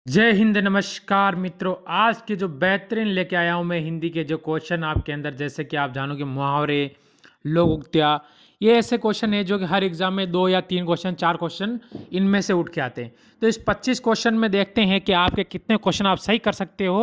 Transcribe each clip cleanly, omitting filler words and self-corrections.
जय हिंद, नमस्कार मित्रों। आज के जो बेहतरीन लेके आया हूँ मैं हिंदी के जो क्वेश्चन आपके अंदर, जैसे कि आप जानोगे मुहावरे, लोकोक्तियाँ, ये ऐसे क्वेश्चन है जो कि हर एग्जाम में 2 या 3 क्वेश्चन 4 क्वेश्चन इनमें से उठ के आते हैं। तो इस 25 क्वेश्चन में देखते हैं कि आपके कितने क्वेश्चन आप सही कर सकते हो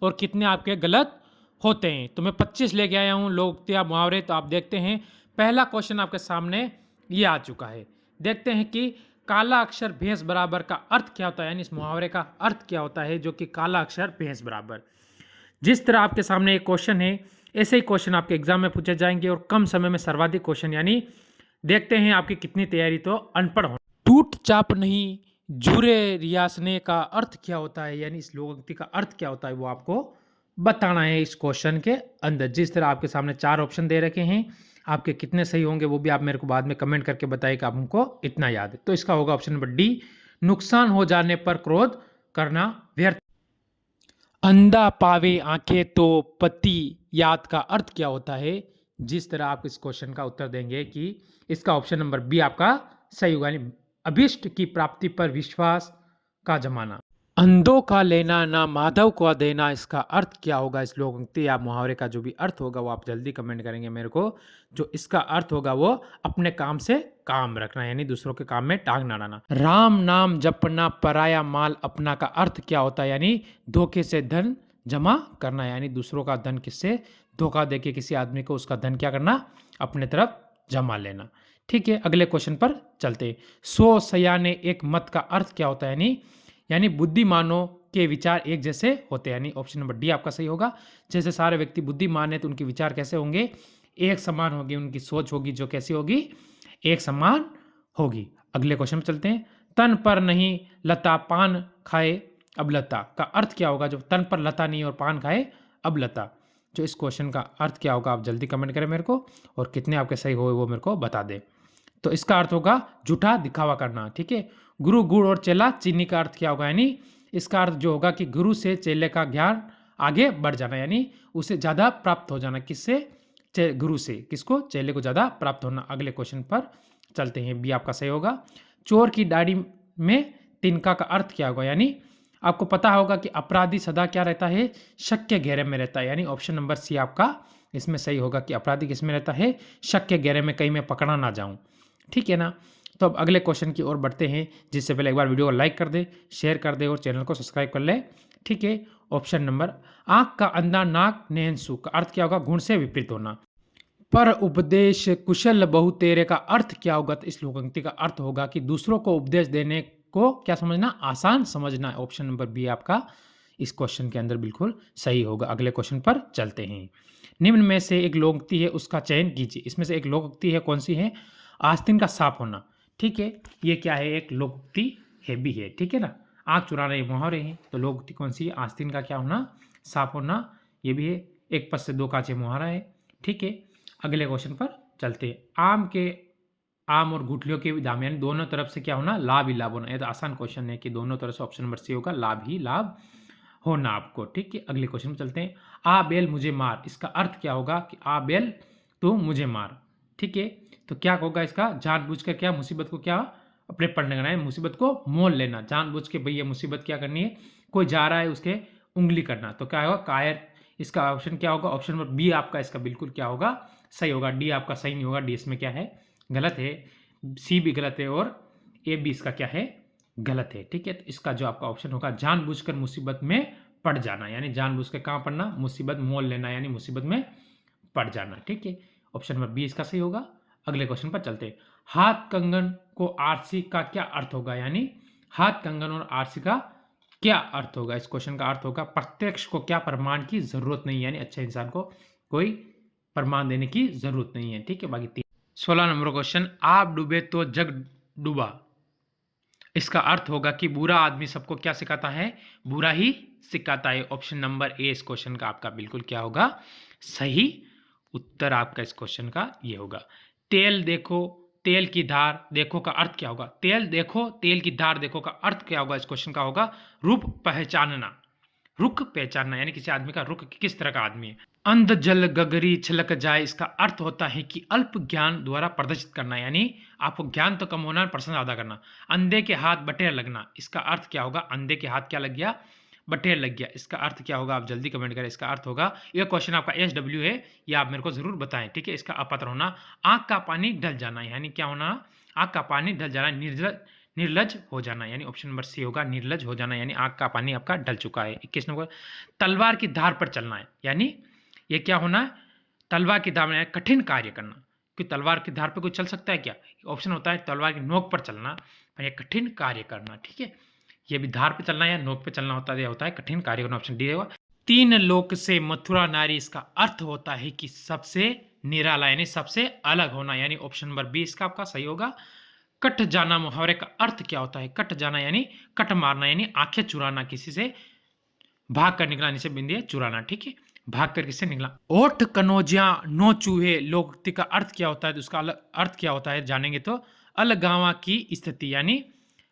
और कितने आपके गलत होते हैं। तो मैं 25 लेके आया हूँ लोकोक्तियाँ, मुहावरे। तो आप देखते हैं, पहला क्वेश्चन आपके सामने ये आ चुका है। देखते हैं कि काला अक्षर भैंस बराबर का अर्थ क्या होता है, यानी इस मुहावरे का अर्थ क्या होता है जो कि काला अक्षर भैंस बराबर। जिस तरह आपके सामने एक क्वेश्चन है, ऐसे ही क्वेश्चन आपके एग्जाम में पूछे जाएंगे और कम समय में सर्वाधिक क्वेश्चन, यानी देखते हैं आपकी कितनी तैयारी। तो अनपढ़ हो, टूट चाप नहीं जूरे रियासने का अर्थ क्या होता है, यानी इस लोकोक्ति का अर्थ क्या होता है वो आपको बताना है इस क्वेश्चन के अंदर। जिस तरह आपके सामने 4 ऑप्शन दे रखे हैं, आपके कितने सही होंगे वो भी आप मेरे को बाद में कमेंट करके बताइए कि आपको इतना याद है। तो इसका होगा ऑप्शन नंबर डी, नुकसान हो जाने पर क्रोध करना व्यर्थ। अंधा पावे आंखें तो पति याद का अर्थ क्या होता है। जिस तरह आप इस क्वेश्चन का उत्तर देंगे कि इसका ऑप्शन नंबर बी आपका सही होगा, यानी अभिष्ट की प्राप्ति पर विश्वास का जमाना। अंधों का लेना ना माधव को देना, इसका अर्थ क्या होगा। इस लोकोक्ति या मुहावरे का जो भी अर्थ होगा वो आप जल्दी कमेंट करेंगे मेरे को। जो इसका अर्थ होगा वो अपने काम से काम रखना, यानी दूसरों के काम में टांग ना अड़ाना। राम नाम जपना पराया माल अपना का अर्थ क्या होता है, यानी धोखे से धन जमा करना, यानी दूसरों का धन किससे धोखा देके किसी आदमी को उसका धन क्या करना, अपने तरफ जमा लेना। ठीक है, अगले क्वेश्चन पर चलते। सो सयाने एक मत का अर्थ क्या होता है, यानी बुद्धिमानों के विचार एक जैसे होते हैं, यानी ऑप्शन नंबर डी आपका सही होगा। जैसे सारे व्यक्ति बुद्धिमान है तो उनके विचार कैसे होंगे, एक समान होगी, उनकी सोच होगी जो कैसी होगी, एक समान होगी। अगले क्वेश्चन में चलते हैं। तन पर नहीं लता पान खाए अब लता का अर्थ क्या होगा। जो तन पर लता नहीं और पान खाए अब लता, जो इस क्वेश्चन का अर्थ क्या होगा आप जल्दी कमेंट करें मेरे को, और कितने आपके सही हुए वो मेरे को बता दें। तो इसका अर्थ होगा झूठा दिखावा करना। ठीक है, गुरु गुड़ और चेला चीनी का अर्थ क्या होगा, यानी इसका अर्थ जो होगा कि गुरु से चेले का ज्ञान आगे बढ़ जाना, यानी उसे ज़्यादा प्राप्त हो जाना। किससे, गुरु से, किसको, चेले को ज़्यादा प्राप्त होना। अगले क्वेश्चन पर चलते हैं, बी आपका सही होगा। चोर की दाढ़ी में तिनका का अर्थ क्या होगा, यानी आपको पता होगा कि अपराधी सदा क्या रहता है, शक के घेरे में रहता है, यानी ऑप्शन नंबर सी आपका इसमें सही होगा कि अपराधी किस में रहता है, शक के घेरे में, कहीं मैं पकड़ा ना जाऊं। ठीक है ना। तो अब अगले क्वेश्चन की ओर बढ़ते हैं। जिससे पहले एक बार वीडियो को लाइक कर दे, शेयर कर दे और चैनल को सब्सक्राइब कर ले। ठीक है, ऑप्शन नंबर, आंख का अंधा नाक नेहनसु का अर्थ क्या होगा, गुण से विपरीत होना। पर उपदेश कुशल बहु तेरे का अर्थ क्या होगा। तो इस लोकोक्ति का अर्थ होगा कि दूसरों को उपदेश देने को क्या समझना, आसान समझना। ऑप्शन नंबर बी आपका इस क्वेश्चन के अंदर बिल्कुल सही होगा। अगले क्वेश्चन पर चलते हैं। निम्न में से एक लोकोक्ति है, उसका चयन कीजिए। इसमें से एक लोकोक्ति है, कौन सी है, आस्तीन का सांप होना। ठीक है, ये क्या है, एक लोकोक्ति है भी है। ठीक है ना, आंख चुराना ये मुहावरे हैं, तो लोकोक्ति कौन सी है, आस्तीन का क्या होना, सांप होना, ये भी है। एक पद से दो काचे मुहावरा है। ठीक है, अगले क्वेश्चन पर चलते हैं। आम और गुठलियों के दाम, यानी दोनों तरफ से क्या होना, लाभ ही लाभ होना। ये तो आसान क्वेश्चन है कि दोनों तरफ से ऑप्शन नंबर सी होगा, लाभ ही लाभ होना आपको। ठीक है, अगले क्वेश्चन में चलते हैं। आ बेल मुझे मार, इसका अर्थ क्या होगा कि आ बेल तो मुझे मार। ठीक है, तो क्या होगा इसका, जानबूझकर क्या, मुसीबत को क्या अपने पढ़ने करना है, मुसीबत को मोल लेना, जानबूझ के भैया मुसीबत क्या करनी है, कोई जा रहा है उसके उंगली करना, तो क्या होगा कायर। इसका ऑप्शन क्या होगा, ऑप्शन नंबर बी आपका इसका बिल्कुल क्या होगा, सही होगा। डी आपका सही नहीं होगा, डी इसमें क्या है, गलत है। सी भी गलत है और ए भी इसका क्या है, गलत है। ठीक है, तो इसका जो आपका ऑप्शन होगा, जानबूझकर मुसीबत में पड़ जाना, यानी जानबूझकर कहाँ पड़ना, मुसीबत मोल लेना, यानी मुसीबत में पड़ जाना। ठीक है, ऑप्शन नंबर बी इसका सही होगा। अगले क्वेश्चन पर चलते हैं। हाथ कंगन को आरसी का क्या अर्थ होगा, यानी हाथ कंगन और आरसी का क्या अर्थ होगा। इस क्वेश्चन का अर्थ होगा, प्रत्यक्ष को क्या प्रमाण की जरूरत नहीं है, यानी अच्छे इंसान को कोई प्रमाण देने की जरूरत नहीं है। ठीक है, बाकी 16 नंबर क्वेश्चन, आप डूबे तो जग डूबा, इसका अर्थ होगा कि बुरा आदमी सबको क्या सिखाता है, बुरा ही सिखाता है। ऑप्शन नंबर ए इस क्वेश्चन का आपका बिल्कुल क्या होगा, सही उत्तर आपका इस क्वेश्चन का ये होगा। तेल देखो तेल की धार देखो का अर्थ क्या होगा, तेल देखो तेल की धार देखो का अर्थ क्या होगा, इस क्वेश्चन का होगा रूप पहचानना, रुख पहचानना, यानी किसी आदमी का रुख किस तरह का आदमी है। अंध जल गगरी छलक जाए, इसका अर्थ होता है कि अल्प ज्ञान द्वारा प्रदर्शित करना, यानी आपको ज्ञान तो कम होना, प्रश्न ज्यादा करना। अंधे के हाथ बटेर लगना, इसका अर्थ क्या होगा? अंधे के हाथ क्या लग गया? बटेर लग गया। इसका अर्थ क्या होगा? आप जल्दी कमेंट करें। इसका अर्थ होगा, यह क्वेश्चन आपका SW है, ये आप मेरे को जरूर बताएं, ठीक है। इसका अपात्र होना, आंख का पानी ढल जाना, यानी क्या होना? आंख का पानी ढल जाना, निर्लज हो जाना, यानी ऑप्शन नंबर सी होगा, निर्लज हो जाना, यानी आंख का पानी आपका ढल चुका है। 21 नंबर, तलवार की धार पर चलना है, यानी ये क्या होना है? तलवार की धार में कठिन कार्य करना, कि तलवार की धार पे कोई चल सकता है क्या? ऑप्शन होता है तलवार की नोक पर चलना, या कठिन कार्य करना, ठीक है। ये भी धार पे चलना या नोक पे चलना होता है, होता है कठिन कार्य करना, ऑप्शन डी होगा। तीन लोक से मथुरा नारी, इसका अर्थ होता है कि सबसे निराला, यानी सबसे अलग होना, यानी ऑप्शन नंबर बी इसका आपका सही होगा। कट जाना, मुहावरे का अर्थ क्या होता है? कट जाना यानी कट मारना, यानी आंखें चुराना, किसी से भाग कर निकला, नीचे बिंदी चुराना, ठीक है। भाग कर किससे निकला? ओठ कनौजिया नो चूहे, लोकोक्ति का अर्थ क्या होता है? तो उसका अर्थ क्या होता है जानेंगे तो, अलगावा की स्थिति, यानी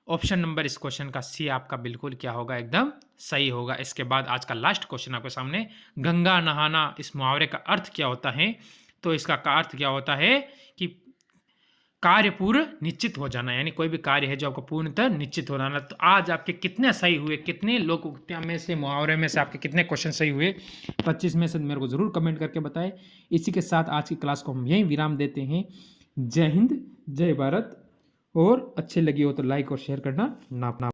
ऑप्शन नंबर इस क्वेश्चन का सी आपका बिल्कुल क्या होगा? एकदम सही होगा। इसके बाद आज का लास्ट क्वेश्चन आपके सामने, गंगा नहाना, इस मुहावरे का अर्थ क्या होता है? तो इसका अर्थ क्या होता है कि कार्य पूर्ण निश्चित हो जाना, यानी कोई भी कार्य है जो आपको पूर्णतः निश्चित हो जाना। तो आज आपके कितने सही हुए, कितने लोकोक्तियां में से, मुहावरे में से आपके कितने क्वेश्चन सही हुए? 25 में से मेरे को जरूर कमेंट करके बताएं। इसी के साथ आज की क्लास को हम यहीं विराम देते हैं। जय हिंद, जय भारत, और अच्छी लगी हो तो लाइक और शेयर करना ना